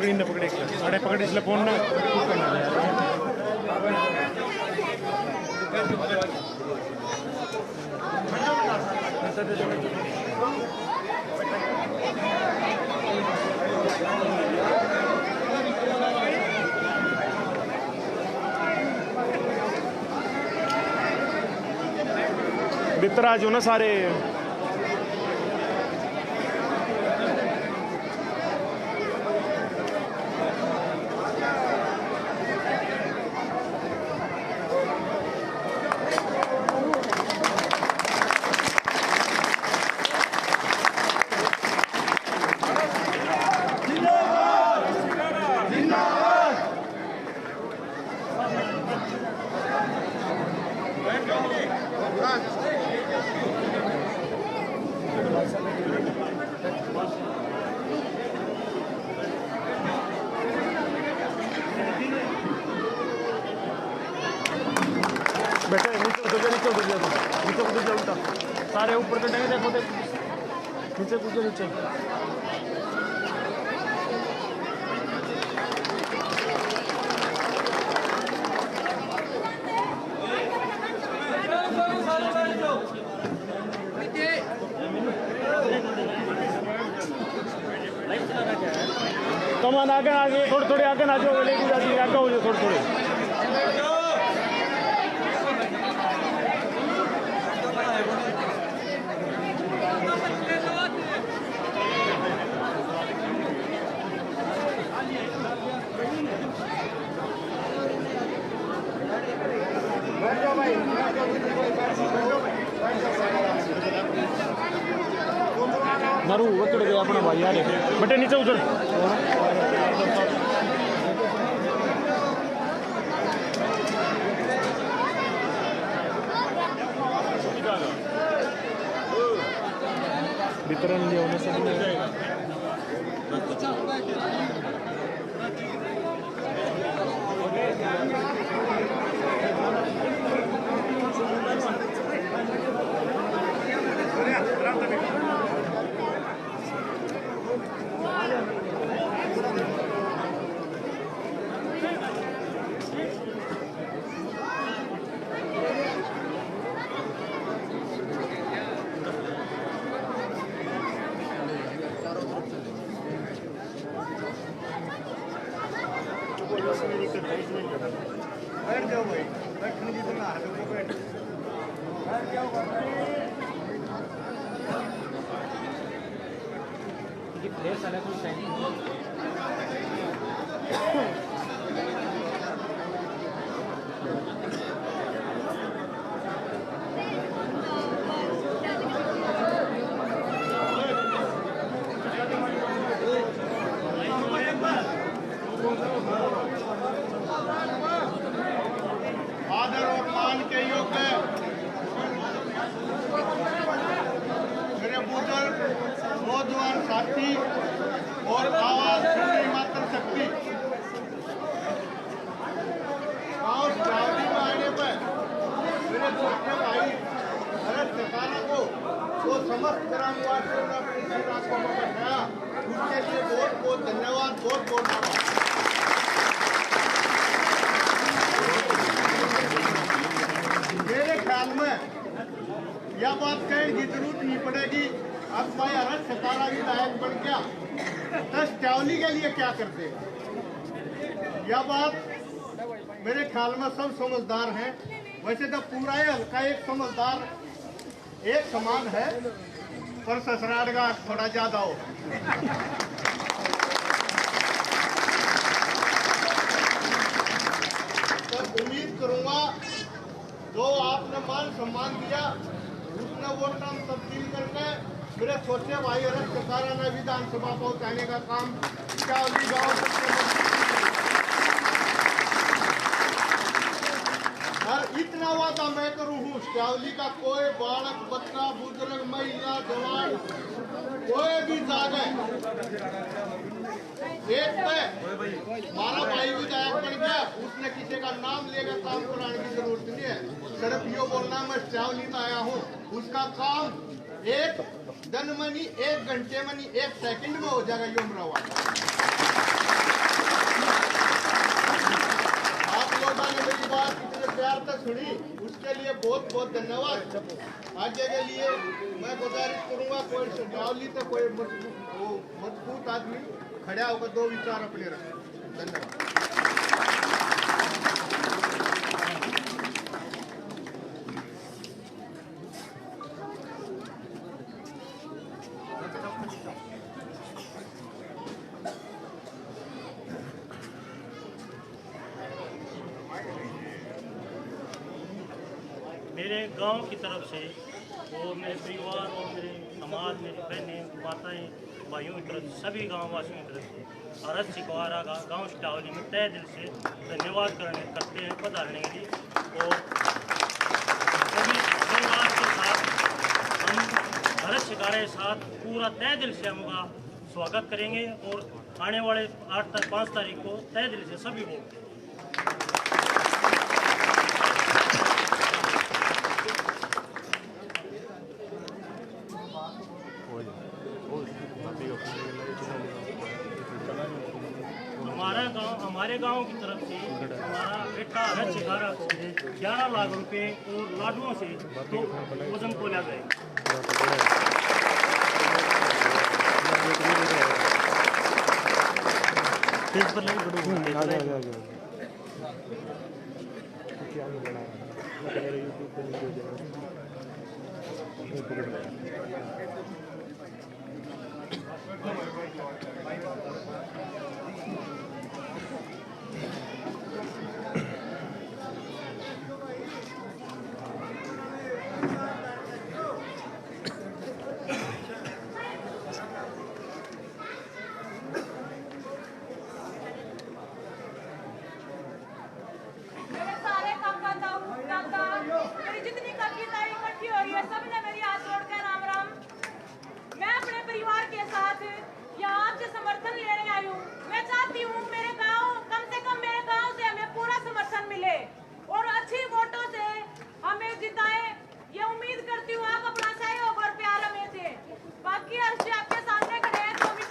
इन पकड़े अरे पकड़े इसलिए फोन ना भीतर आ जाओ ना सारे। बेटा नीचे उतर जा उल्टा सारे ऊपर कटेंगे देखो नीचे कूदो नीचे। कमान आगे थोड़े आगे ना जाओ लेडीज आगे हो जाओ थोड़े मारू उतर गया अपना भाई यार बेटे नीचे उतर। वितरण लिया होने से बैठ जाओ भाई बैठने की तो ना बैठ जाओ ढेर सारा कुछ आदर और मान के योग्य मेरे बुजुर्ग नौजवान साथी और आवाज सुनने मात्र शक्ति और श्रावणी में आने पर मेरे छोटे भाई भरत सकारा को वो समस्त ग्रामवासियों ने अपनी सेवा को बताया उसके लिए बहुत बहुत धन्यवाद बहुत बहुत मेरे ख्याल में यह बात कहने की जरूरत नहीं पड़ेगी। अब भाई हरत सतारा विधायक बन गया तो ट्यावली के लिए क्या करते हैं यह बात मेरे ख्याल में सब समझदार हैं। वैसे तो पूरा ही हल्का एक समझदार एक समान है पर ससराट का थोड़ा ज्यादा हो। तो उम्मीद करूंगा जो आपने मान सम्मान दिया उसने वो नाम तब्दील करके मेरे छोटे भाई हरत सतारा ने विधानसभा पहुंचाने का काम ट्यावली गाँव और इतना वादा मैं करूं हूँ ट्यावली का कोई बालक बच्चा बुजुर्ग महिला जवान कोई भी जागे एक पे हमारा भाई विधायक बन गया उसने किसी का नाम लेकर काम कराने की जरूरत नहीं है। सिर्फ यो बोलना मैं ट्यावली में आया हूँ उसका काम एक दिन में नहीं 1 घंटे में नहीं 1 सेकंड में हो जाएगा यो मेरा वादा। बात इतने प्यार से सुनी उसके लिए बहुत बहुत धन्यवाद। आगे के लिए मैं गुजारिश करूंगा कोई सटावली तो कोई मजबूत आदमी खड़ा होकर दो विचार अपने रखें। धन्यवाद। मेरे गांव की तरफ से और मेरे परिवार और मेरे समाज, मेरी बहनें, माताएं, भाइयों की तरफ से, सभी गाँव वासियों की तरफ से अरज सिकवारा का गांव सटावली में तहे दिल से धन्यवाद करते हैं पधारने के लिए। और सभी समाज के साथ हम अरज सिकारे के साथ पूरा तहे दिल से हम उनका स्वागत करेंगे और आने वाले 5 तारीख को तहे दिल से सभी लोग हमारे गांव की तरफ से हमारा बेटा अरज सिकारा को 11 लाख रुपए और लाडुओं से तो वजन तोला गए। समर्थन लेने आई हूँ। मैं चाहती हूँ मेरे गांव, कम से कम मेरे गांव से हमें पूरा समर्थन मिले और अच्छी वोटों से हमें जिताएं। ये उम्मीद करती हूँ आप अपना सहयोग और प्यार हमें दें। बाकी अर्जी आपके सामने खड़े हैं तो भी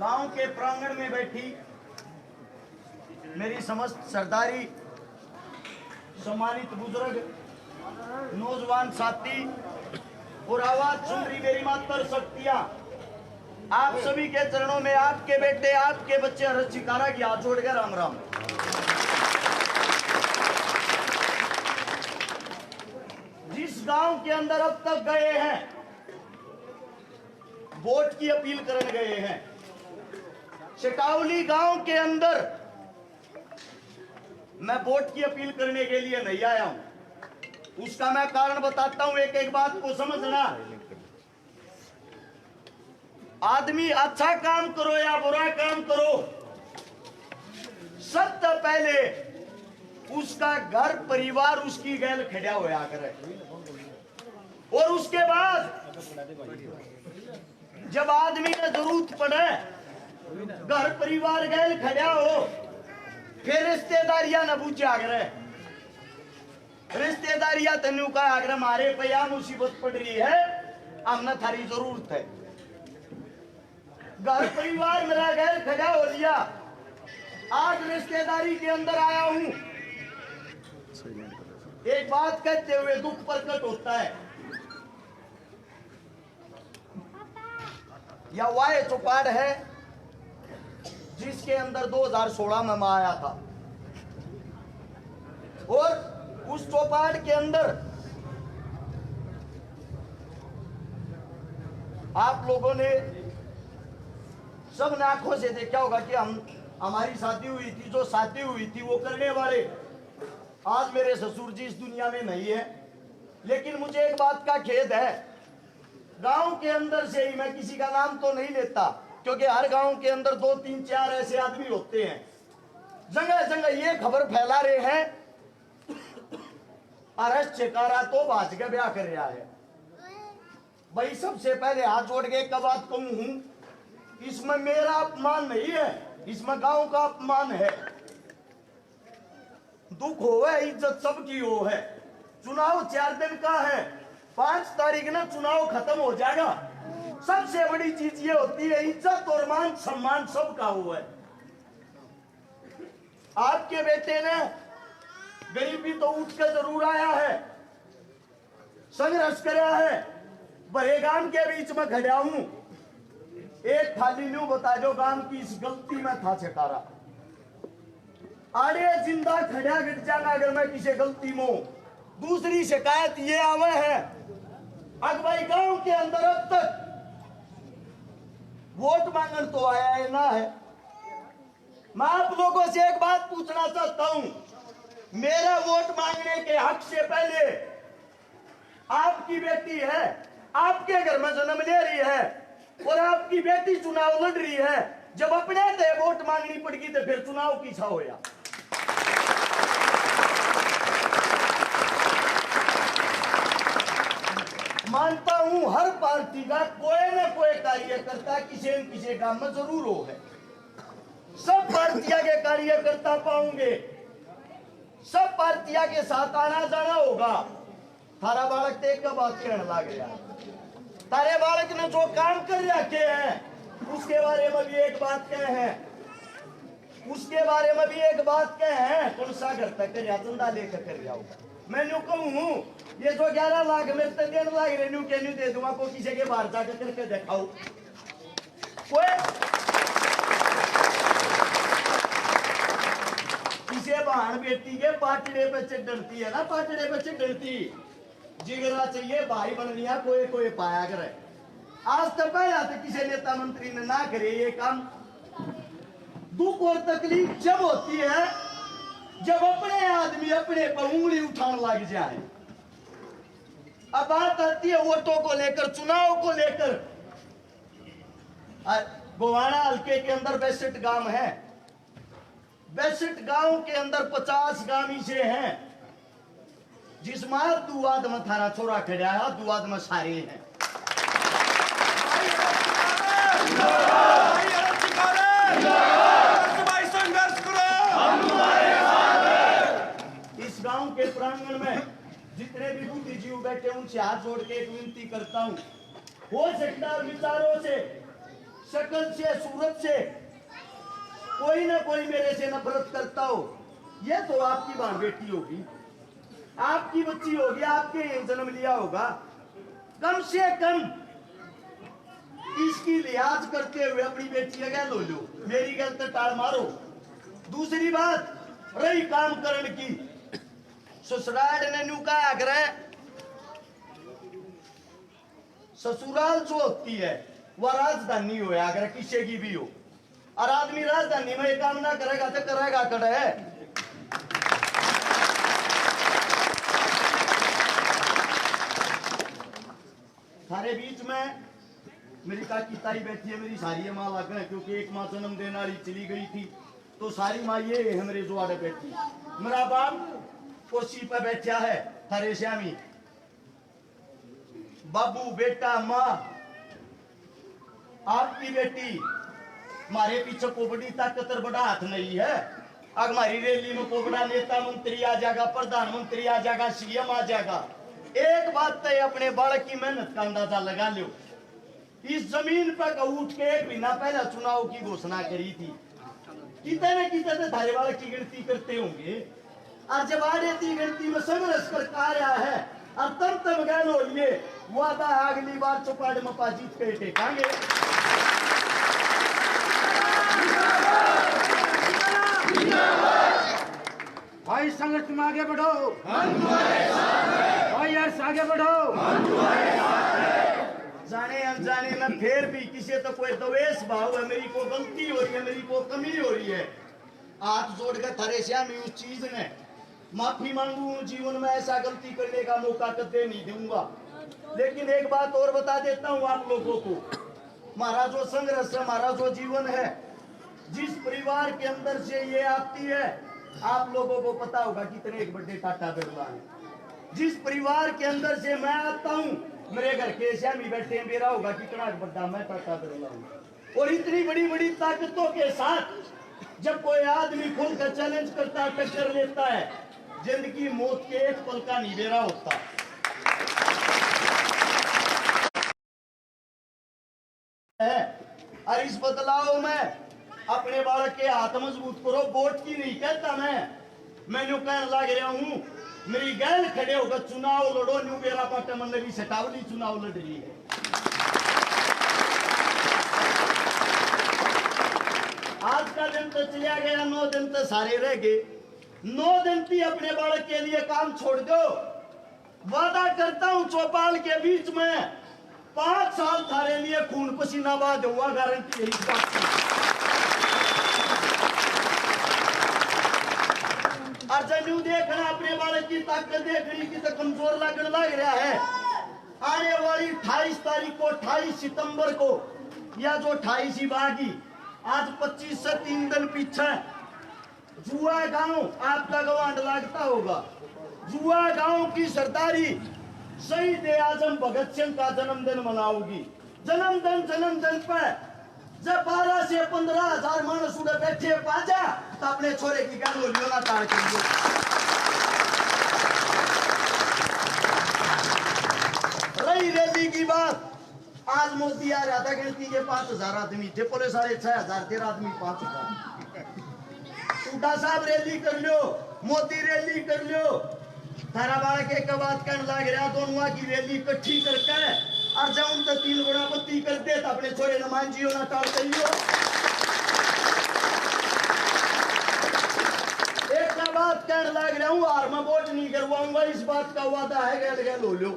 गांव के प्रांगण में बैठी मेरी समस्त सरदारी, सम्मानित बुजुर्ग, नौजवान साथी और आवाज सुन रही मेरी मातर शक्तियां, आप सभी के चरणों में आपके बेटे, आपके बच्चे अरज सिकारा की हाथ जोड़ के राम राम। जिस गांव के अंदर अब तक गए हैं, वोट की अपील करने गए हैं, सटावली गांव के अंदर मैं वोट की अपील करने के लिए नहीं आया हूं। उसका मैं कारण बताता हूं, एक एक बात को समझना। आदमी अच्छा काम करो या बुरा काम करो, सबसे पहले उसका घर परिवार उसकी गैल खड़ा होया करे और उसके बाद जब आदमी ने जरूरत पड़े, घर परिवार गैल खड़ा हो, फिर रिश्तेदारियां न पूछे आग्रह, रिश्तेदारियां तेनू का आग्रह मारे पे या मुसीबत पड़ रही है, हमने थारी जरूरत है। घर परिवार मेरा गैर खड़ा हो लिया, आज रिश्तेदारी के अंदर आया हूं। एक बात कहते हुए दुख प्रकट होता है, या वाय चौपाड़ है जिसके अंदर 2016 में मैं आया था और उस चौपाड़ के अंदर आप लोगों ने सब ने आंखों से देखा होगा कि हमारी शादी हुई थी, जो शादी हुई थी वो करने वाले आज मेरे ससुर जी इस दुनिया में नहीं है। लेकिन मुझे एक बात का खेद है, गांव के अंदर से ही, मैं किसी का नाम तो नहीं लेता क्योंकि हर गांव के अंदर 2, 3, 4 ऐसे आदमी होते हैं, जगह जगह ये खबर फैला रहे हैं अरज सिकारा तो भाज के ब्याह कर रहा है। भाई सबसे पहले हाथ जोड़ के एक बात कहूं हूं, इसमें मेरा अपमान नहीं है, इसमें गांव का अपमान है। दुख हो है, इज्जत सबकी हो है। चुनाव 4 दिन का है, 5 तारीख ना चुनाव खत्म हो जाएगा। सबसे बड़ी चीज ये होती है इज्जत और मान सम्मान सबका हुआ है। आपके बेटे ने गरीबी तो उठ के जरूर आया है, संघर्ष कराया है, बड़े गांव के बीच में खड़ा हूं। एक थाली न्यू बता दो गांव की इस गलती में था छकारा आड़े जिंदा खड़ा गिर जाना अगर मैं किसी गलती में। दूसरी शिकायत ये आवे है अगवाई गांव के अंदर अब तक वोट मांगने तो आया है ना है। मैं आप लोगों से एक बात पूछना चाहता हूं, मेरा वोट मांगने के हक से पहले आपकी बेटी है, आपके घर में जन्म ले रही है और आपकी बेटी चुनाव लड़ रही है, जब अपने से वोट मांगनी पड़गी तो फिर चुनाव की छा होया। मानता हूं हर पार्टी का कोई न कोई कार्यकर्ता किसी न किसी काम में जरूर हो है। सब पार्टियां के कार्यकर्ता पाऊंगे, सब पार्टियां के साथ आना जाना होगा। थारा बालक देख का बात कहने लग गया, तारे बालक ने जो काम कर रखे हैं उसके बारे में भी एक बात कहे हैं, उसके बारे में भी एक बात कहे हैं। कौन सा घर तक चंदा लेकर कर जाऊंगा मैं न्यू कहूं ये जो 11 लाख में तो देने लाग रहे न्यू के न्यू दे दूंगा को किसी के बाहर जाकर करके दिखाओ। कोई किसी बहन बेटी के पाटड़े पे चढ़ती है ना, पाटड़े पे चढ़ती जिगरा चाहिए भाई बन लिया कोई कोई पाया करे। आज तक पहला तो किसी नेता मंत्री ने ना करे ये काम। दुख और तकलीफ जब होती है जब अपने आदमी अपने पर उंगली उठाने लग जाए। अब बात आती है वोटों को लेकर, चुनाव को लेकर। गोवाना हल्के के अंदर 62 गांव है, 62 गांव के अंदर 50 गांव से हैं, जिसमें दुआद में थारा छोरा खड़ा है, दुआद में सारे हैं। इस गांव के प्रांगण में जितने भी बुद्धिजीवी बैठे उनसे हाथ जोड़ के एक विनती करता हूं, हो सकता है विचारों से, शक्ल से, सूरत से कोई ना कोई मेरे से नफरत करता हो। ये तो आपकी बहन बेटी होगी, आपकी बच्ची होगी, आपके जन्म लिया होगा। कम से कम इसकी लिहाज करते हुए अपनी बेटी का लो लो, मेरी गल तो टाल मारो। दूसरी बात रही काम करने की, ससुराल ने न्यू का आग्रह, ससुराल जो होती है वह राजधानी हो, आग्रह किसी की भी हो, और आदमी राजधानी में काम ना करेगा तो करेगा कड़े है। सारे बीच में मेरी काकी ताई बैठी है, मेरी सारी माँ लग है, क्योंकि एक माँ जन्म देने वाली चली गई थी तो सारी माँ ये है मेरे जुआड़े बैठी। मेरा बाप कोसी पे बैठा है, थारे श्यामी बाबू बेटा माँ आपकी बेटी, हमारे पीछे को बड़ी ताकत और बड़ा हाथ नहीं है। अगर हमारी रैली में को बड़ा नेता मंत्री आ जाएगा, प्रधानमंत्री आ जाएगा, सीएम आ जाएगा, एक बात तो अपने बालक की मेहनत का अंदाजा लगा लो। इस जमीन पर उठ के एक महीना पहले चुनाव की घोषणा करी थी, कितने धारे बालक की गिनती करते होंगे, और जब आड़े थी गिनती में संघर्ष कर कार्य है, और तब गैन हो लिए वादा अगली बार चौपाड़ में पा जीत के टेकांगे। भाई संघर्ष में आगे बढ़ो, भाई यार आगे बढ़ो। जाने अनजाने में फिर भी किसी तो कोई द्वेष भाव है, मेरी को गलती हो रही है, मेरी को कमी हो रही है, हाथ जोड़ कर थारे श्यामी उस चीज ने माफी मांगू। जीवन में ऐसा गलती करने का मौका कदे नहीं दूंगा। लेकिन एक बात और बता देता हूँ आप लोगों को, हमारा जो संघर्ष है, हमारा जो जीवन है, जिस परिवार के अंदर से ये आती है, आप लोगों को पता होगा कितने एक बड़े टाटा बिरला है। जिस परिवार के अंदर से मैं आता हूँ, मेरे घर के श्यामी बैठे मेरा होगा कितना बड़ा मैं टाटा बिरला हूँ। और इतनी बड़ी बड़ी ताकतों के साथ जब कोई आदमी खुलकर चैलेंज करता है, टक्कर लेता है, जिंदगी मौत के एक पल का निबेरा होता। है। और इस बदलाव में अपने बालक के हाथ मजबूत करो, वोट की नहीं कहता मैं कहने लग रहा हूँ, मेरी गैल खड़े होकर चुनाव लड़ो। न्यू बेरा पाटा मन भी सटावली चुनाव लड़ रही है। आज का दिन तो चलिया गया, 9 दिन तो सारे रह गए। 9 दिन की अपने बालक के लिए काम छोड़ दो। वादा करता हूँ चौपाल के बीच में 5 साल थारे लिए खून पसीना बहा दूंगा, गारंटी है इस बात की। और जब देखना अपने बालक की ताकत देखनी की तो कमजोर लगने लग रहा है। आने वाली 28 तारीख को 28 सितंबर को या जो 28 ही बागी, आज 25 से 3 दिन पीछे जुआ गांव आपका गवांड लगता होगा। जुआ गांव की सरदारी शहीद आजम भगत सिंह का जन्मदिन मनाओगी। जन्मदिन पर जब 12 से 15 हजार मानस उड़े बैठे पाजा तो अपने छोरे की क्या बोलियो ना तार के रही रैली की बात। आज मोदी आ रहा था, गिनती के 5000 आदमी थे, पुलिस वाले 6000 थे, आदमी 5000। उठा साहब रैली कर लो, मोदी रैली कर लो। थारा बाड़ा के बात कहने लग रहा, दोनों की रैली इकट्ठी करके और जब उन 3 गुना पत्ती कर दे तो अपने छोरे न मान जियो ना टाल करियो। एक का बात कहने लग रहा हूँ, और मैं वोट नहीं करवाऊंगा, इस बात का वादा है। गैल गैल हो लो।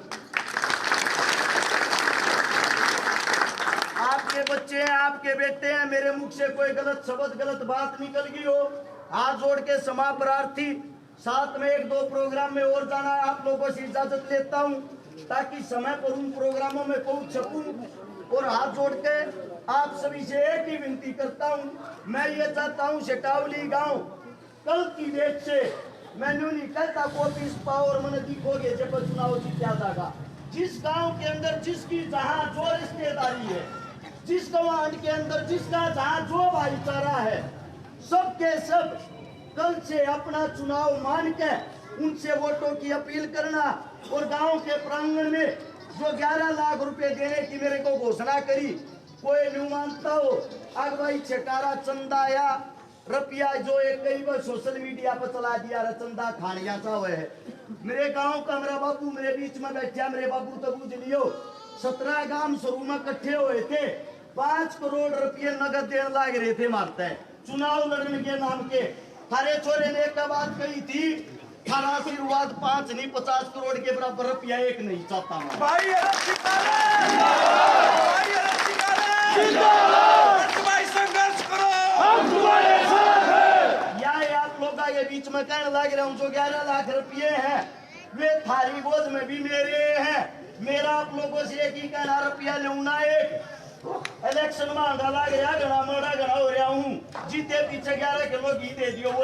आपके बच्चे हैं, आपके बेटे हैं, मेरे मुख से कोई गलत शब्द गलत बात निकल गई हो, हाथ जोड़ के क्षमा प्रार्थी। साथ में 1-2 प्रोग्राम में और जाना है, आप लोगों से इजाजत लेता हूं ताकि समय पर उन प्रोग्रामों में पहुंच सकूं। और हाथ जोड़ के आप सभी से एक ही विनती करता हूं, मैं ये चाहता हूं शेटावली गांव कल की डेट से, मैं नहीं कहता कॉपी पावर मन दिखोगे जब चुनाव जीता जाएगा। जिस गांव के अंदर जिसकी जहां जो रिश्तेदारी है, जिस गवांड के अंदर जिसका जहां जो भाईचारा है, सबके सब कल से अपना चुनाव मान के उनसे वोटों की अपील करना। और गांव के प्रांगण में जो 11 लाख रुपए देने की मेरे को घोषणा करी, कोई नहीं मानता हो, अगवाई छकारा चंदा या रुपया जो एक कई बार सोशल मीडिया पर चला दिया, चंदा खानिया सा हुआ है। मेरे गांव का मेरा बाबू मेरे बीच में बैठा, मेरे बाबू तो बुझ लियो, 17 गांव शुरू में इकट्ठे हुए थे, 5 करोड़ रुपये नगद देने लग रहे थे मारते हैं चुनाव लड़ने के नाम के। थारे छोरे ने एक बात कही थी, थारा आशीर्वाद 5 नहीं 50 करोड़ के बराबर रुपया एक नहीं चाहता मैं। भाई संघर्ष करो, हम तुम्हारे साथ हैं। या आप लोग के बीच में कहने लग रहा हूँ, जो 11 लाख रुपये हैं वे थारी बोझ में भी मेरे हैं। मेरा आप लोगों से एक ही कहना, रुपया लेना एक इलेक्शन में आंधा लग रहा, घना मोड़ा घना हो रहा हूँ, जीते पीछे 11 किलो घी दे दियो वो